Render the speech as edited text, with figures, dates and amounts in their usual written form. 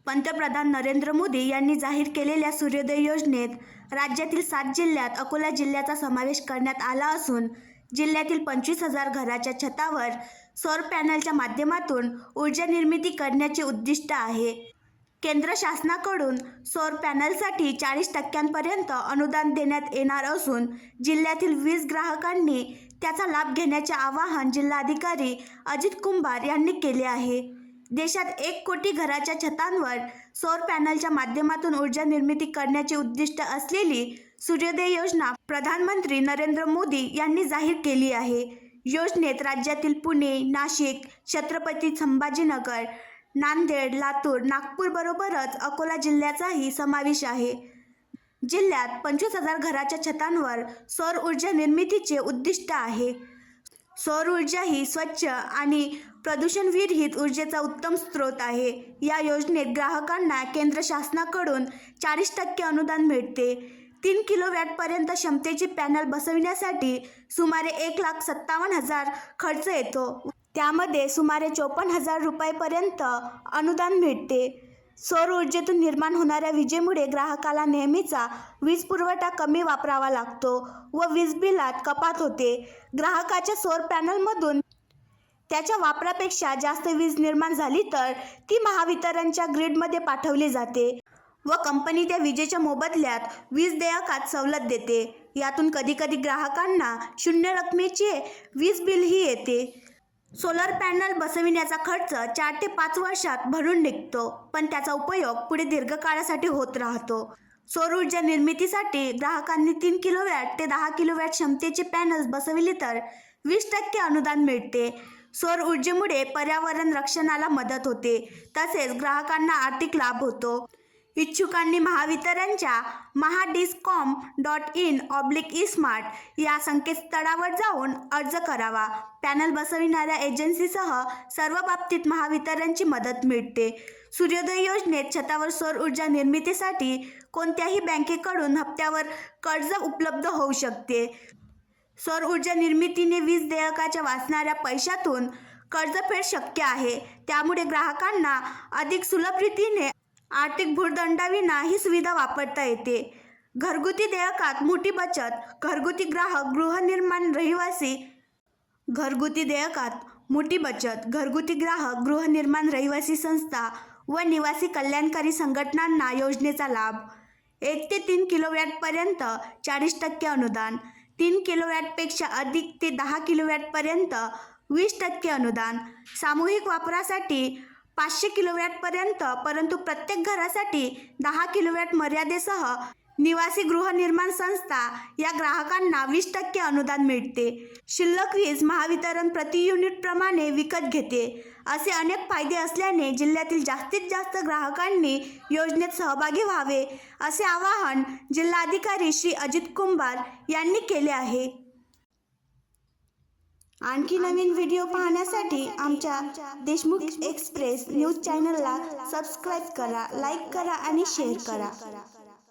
पंतप्रधान नरेंद्र मोदी यांनी जाहीर केलेल्या सूर्योदय योजनेत राज्यातील 7 जिल्ह्यात अकोला जिल्ह्याचा समावेश करण्यात आला असून जिल्ह्यातील 25,000 घराच्या छतावर सौर पॅनलच्या माध्यमातून ऊर्जा निर्मिती करण्याचे उद्दिष्ट आहे। केंद्र शासनाकडून सौर पॅनलसाठी 40% अनुदान देण्यात येणार असून जिल्ह्यातील 20 ग्राहकांनी त्याचा लाभ घेण्याचे आवाहन जिल्हाधिकारी अजित कुंभार यांनी केले आहे। देशात 1 कोटी घराच्या छतांवर सौर पॅनलच्या माध्यमातून ऊर्जा निर्मिती करण्याचे उद्दिष्ट असलेली सूर्योदय योजना प्रधानमंत्री नरेंद्र मोदी यांनी जाहीर केली आहे। योजनेत राज्यातील पुणे, नाशिक, छत्रपती संभाजीनगर, नांदेड, लातूर, नागपूर बरोबरच अकोला जिल्ह्याचाही समावेश आहे। जिल्ह्यात 25,000 घराच्या छतांवर सौर ऊर्जा निर्मितीचे उद्दिष्ट आहे। सौर ऊर्जा ही स्वच्छ आणि प्रदूषणविरहित ऊर्जेचा उत्तम स्रोत आहे। या योजनेत ग्राहकांना केंद्र शासनाकडून 40% अनुदान मिळते। 3 किलोवॅटपर्यंत क्षमतेचे पॅनल बसविण्यासाठी सुमारे 1,57,000 खर्च येतो। त्यामध्ये सुमारे 54,000 रुपयांपर्यंत अनुदान मिळते। सौर ऊर्जेतून निर्माण होणाऱ्या विजेमुळे ग्राहकाला नेहमीचा वीज पुरवठा कमी वापरावा लागतो व वीज बिलात कपात होते। ग्राहकाच्या सौर पॅनलमधून त्याच्या वापरापेक्षा जास्त वीज निर्माण झाली तर ती महावितरणच्या ग्रीडमध्ये पाठवली जाते व कंपनी त्या विजेच्या मोबदल्यात वीज देयकात सवलत देते। यातून कधीकधी ग्राहकांना शून्य रकमेचे वीज बिलही येते। सोलर पॅनल बसविण्याचा खर्च 4 ते 5 वर्षात भरून निघतो, पण त्याचा उपयोग पुढे दीर्घकाळासाठी होत राहतो। सौर ऊर्जा निर्मितीसाठी ग्राहकांनी 3 किलोवॅट ते 10 किलोवॅट क्षमतेचे पॅनल्स बसविले तर 20% अनुदान मिळते। सौर ऊर्जेमुळे पर्यावरण रक्षणाला मदत होते तसेच ग्राहकांना आर्थिक लाभ होतो। इच्छुकांनी महावितरणच्या mahadiscom.in/esmart या संकेतस्थळावर जाऊन अर्ज करावा। पॅनल बसविणाऱ्या एजन्सीसह सर्व बाबतीत महावितरणची मदत मिळते। सूर्योदय योजनेत छतावर सौर ऊर्जा निर्मितीसाठी कोणत्याही बँकेकडून हप्त्यावर कर्ज उपलब्ध होऊ शकते। सौर ऊर्जा निर्मितीने वीज देयकाच्या वाचणाऱ्या पैशातून कर्जफेड शक्य आहे। त्यामुळे ग्राहकांना अधिक सुलभ रीतीने आर्थिक भुर्दंडाविना ही सुविधा वापरता येते। घरगुती देयकात मोठी बचत। घरगुती ग्राहक गृहनिर्माण रहिवासी संस्था व निवासी कल्याणकारी संघटनांना योजनेचा लाभ। 1 ते 3 किलोवॅटपर्यंत 40% अनुदान, 3 किलोवॅटपेक्षा अधिक ते 10 किलोवॅटपर्यंत 20% अनुदान, सामूहिक वापरासाठी 500 किलोवॅटपर्यंत परंतु प्रत्येक घरासाठी 10 किलोवॅट मर्यादेसह निवासी गृहनिर्माण संस्था या ग्राहकांना 20% अनुदान मिळते। शिल्लक वीज महावितरण प्रति युनिट प्रमाणे विकत घेते। असे अनेक फायदे असल्याने जिल्ह्यातील जास्तीत जास्त ग्राहकांनी योजनेत सहभागी व्हावे असे आवाहन जिल्हाधिकारी श्री अजित कुंभार यांनी केले आहे। आणखी नवीन व्हिडिओ पाहण्यासाठी आमच्या देशमुख एक्सप्रेस न्यूज चॅनलला सबस्क्राईब करा, लाईक करा आणि शेअर करा।